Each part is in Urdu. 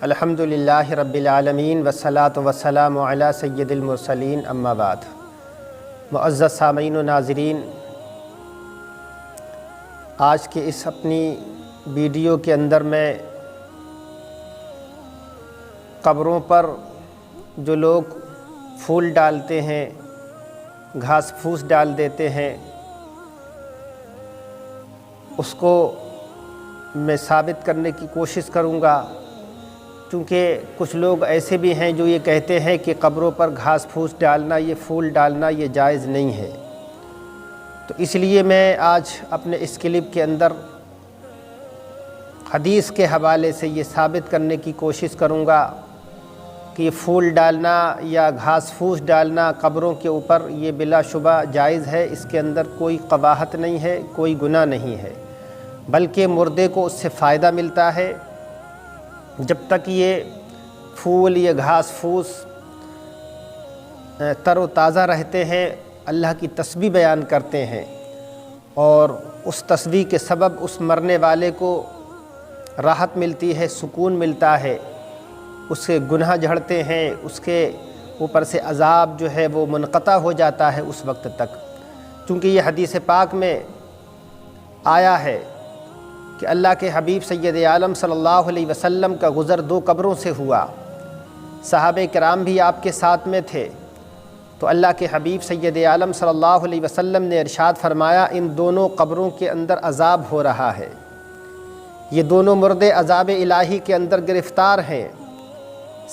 الحمدللہ رب العالمین والصلاة والسلام علی سید المرسلین اما بعد۔ معزز سامعین و ناظرین، آج کے اس اپنی ویڈیو کے اندر میں قبروں پر جو لوگ پھول ڈالتے ہیں، گھاس پھوس ڈال دیتے ہیں، اس کو میں ثابت کرنے کی کوشش کروں گا، چونکہ کچھ لوگ ایسے بھی ہیں جو یہ کہتے ہیں کہ قبروں پر گھاس پھوس ڈالنا، یہ پھول ڈالنا یہ جائز نہیں ہے۔ تو اس لیے میں آج اپنے اس کلپ کے اندر حدیث کے حوالے سے یہ ثابت کرنے کی کوشش کروں گا کہ یہ پھول ڈالنا یا گھاس پھوس ڈالنا قبروں کے اوپر یہ بلا شبہ جائز ہے، اس کے اندر کوئی قباحت نہیں ہے، کوئی گناہ نہیں ہے، بلکہ مردے کو اس سے فائدہ ملتا ہے۔ جب تک یہ پھول یہ گھاس پھوس تر و تازہ رہتے ہیں، اللہ کی تسبیح بیان کرتے ہیں، اور اس تسبیح کے سبب اس مرنے والے کو راحت ملتی ہے، سکون ملتا ہے، اس کے گناہ جھڑتے ہیں، اس کے اوپر سے عذاب جو ہے وہ منقطع ہو جاتا ہے اس وقت تک۔ چونکہ یہ حدیث پاک میں آیا ہے کہ اللہ کے حبیب سید عالم صلی اللہ علیہ وسلم کا گزر دو قبروں سے ہوا، صحابہ کرام بھی آپ کے ساتھ میں تھے، تو اللہ کے حبیب سید عالم صلی اللہ علیہ وسلم نے ارشاد فرمایا ان دونوں قبروں کے اندر عذاب ہو رہا ہے، یہ دونوں مردے عذاب الہی کے اندر گرفتار ہیں۔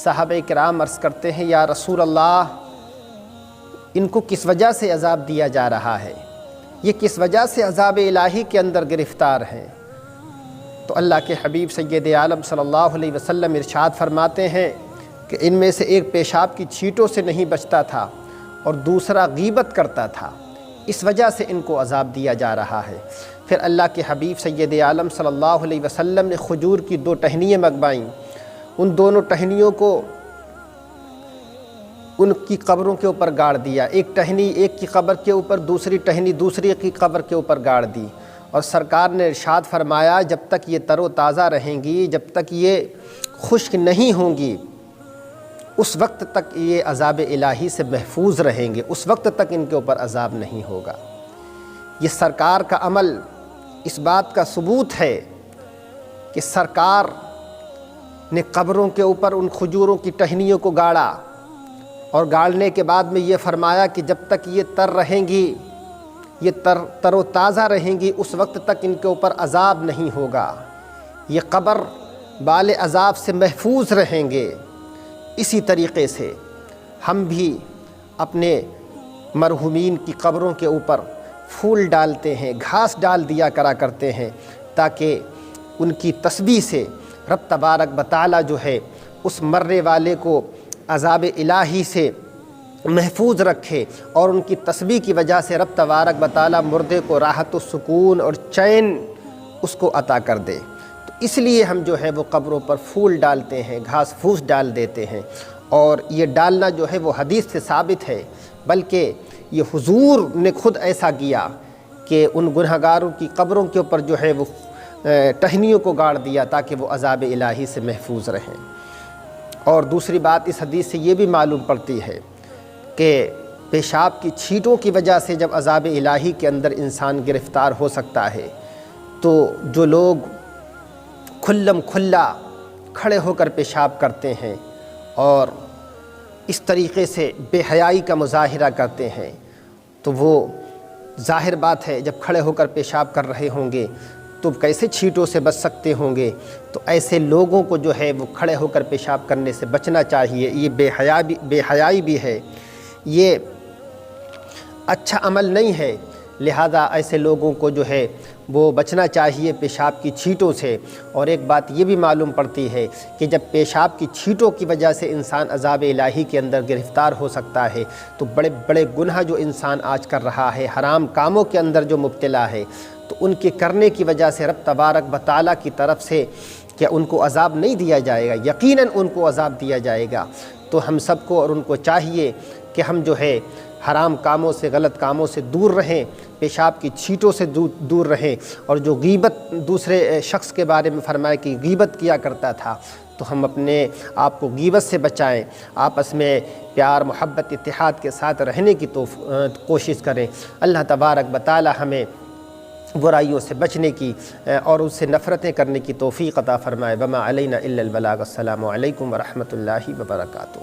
صحابہ کرام عرض کرتے ہیں یا رسول اللہ، ان کو کس وجہ سے عذاب دیا جا رہا ہے، یہ کس وجہ سے عذاب الہی کے اندر گرفتار ہیں؟ تو اللہ کے حبیب سید عالم صلی اللہ علیہ وسلم ارشاد فرماتے ہیں کہ ان میں سے ایک پیشاب کی چھینٹوں سے نہیں بچتا تھا اور دوسرا غیبت کرتا تھا، اس وجہ سے ان کو عذاب دیا جا رہا ہے۔ پھر اللہ کے حبیب سید عالم صلی اللہ علیہ وسلم نے کھجور کی دو ٹہنیاں منگوائیں، ان دونوں ٹہنیوں کو ان کی قبروں کے اوپر گاڑ دیا، ایک ٹہنی ایک کی قبر کے اوپر، دوسری ٹہنی دوسری کی قبر کے اوپر گاڑ دی، اور سرکار نے ارشاد فرمایا جب تک یہ تر و تازہ رہیں گی، جب تک یہ خشک نہیں ہوں گی، اس وقت تک یہ عذاب الہی سے محفوظ رہیں گے، اس وقت تک ان کے اوپر عذاب نہیں ہوگا۔ یہ سرکار کا عمل اس بات کا ثبوت ہے کہ سرکار نے قبروں کے اوپر ان کھجوروں کی ٹہنیوں کو گاڑا، اور گاڑنے کے بعد میں یہ فرمایا کہ جب تک یہ تر رہیں گی، یہ تر و تازہ رہیں گی، اس وقت تک ان کے اوپر عذاب نہیں ہوگا، یہ قبر بال عذاب سے محفوظ رہیں گے۔ اسی طریقے سے ہم بھی اپنے مرحومین کی قبروں کے اوپر پھول ڈالتے ہیں، گھاس ڈال دیا کرا کرتے ہیں، تاکہ ان کی تسبیح سے رب تبارک و تعالیٰ جو ہے اس مرنے والے کو عذاب الہی سے محفوظ رکھے، اور ان کی تسبیح کی وجہ سے رب تبارک و تعالیٰ مردے کو راحت و سکون اور چین اس کو عطا کر دے۔ تو اس لیے ہم جو ہے وہ قبروں پر پھول ڈالتے ہیں، گھاس پھوس ڈال دیتے ہیں، اور یہ ڈالنا جو ہے وہ حدیث سے ثابت ہے، بلکہ یہ حضور نے خود ایسا کیا کہ ان گنہگاروں کی قبروں کے اوپر جو ہے وہ ٹہنیوں کو گاڑ دیا تاکہ وہ عذاب الہی سے محفوظ رہیں۔ اور دوسری بات اس حدیث سے یہ بھی معلوم پڑتی ہے کہ پیشاب کی چھینٹوں کی وجہ سے جب عذاب الہی کے اندر انسان گرفتار ہو سکتا ہے، تو جو لوگ کھلم کھلا کھڑے ہو کر پیشاب کرتے ہیں اور اس طریقے سے بے حیائی کا مظاہرہ کرتے ہیں، تو وہ ظاہر بات ہے جب کھڑے ہو کر پیشاب کر رہے ہوں گے تو کیسے چھینٹوں سے بچ سکتے ہوں گے؟ تو ایسے لوگوں کو جو ہے وہ کھڑے ہو کر پیشاب کرنے سے بچنا چاہیے، یہ بے حیائی بھی ہے، یہ اچھا عمل نہیں ہے، لہذا ایسے لوگوں کو جو ہے وہ بچنا چاہیے پیشاب کی چھینٹوں سے۔ اور ایک بات یہ بھی معلوم پڑتی ہے کہ جب پیشاب کی چھینٹوں کی وجہ سے انسان عذاب الہی کے اندر گرفتار ہو سکتا ہے، تو بڑے بڑے گناہ جو انسان آج کر رہا ہے، حرام کاموں کے اندر جو مبتلا ہے، تو ان کے کرنے کی وجہ سے رب تبارک و تعالیٰ کی طرف سے کیا ان کو عذاب نہیں دیا جائے گا؟ یقیناً ان کو عذاب دیا جائے گا۔ تو ہم سب کو اور ان کو چاہیے کہ ہم جو ہے حرام کاموں سے غلط کاموں سے دور رہیں، پیشاب کی چھینٹوں سے دور رہیں، اور جو غیبت دوسرے شخص کے بارے میں فرمایا کہ غیبت کیا کرتا تھا تو ہم اپنے آپ کو غیبت سے بچائیں، آپس میں پیار محبت اتحاد کے ساتھ رہنے کی کوشش کریں۔ اللہ تبارک و تعالی ہمیں برائیوں سے بچنے کی اور ان سے نفرتیں کرنے کی توفیق عطا فرمائے۔ وما علینا الا البلاغ۔ السلام علیکم ورحمۃ اللہ وبرکاتہ۔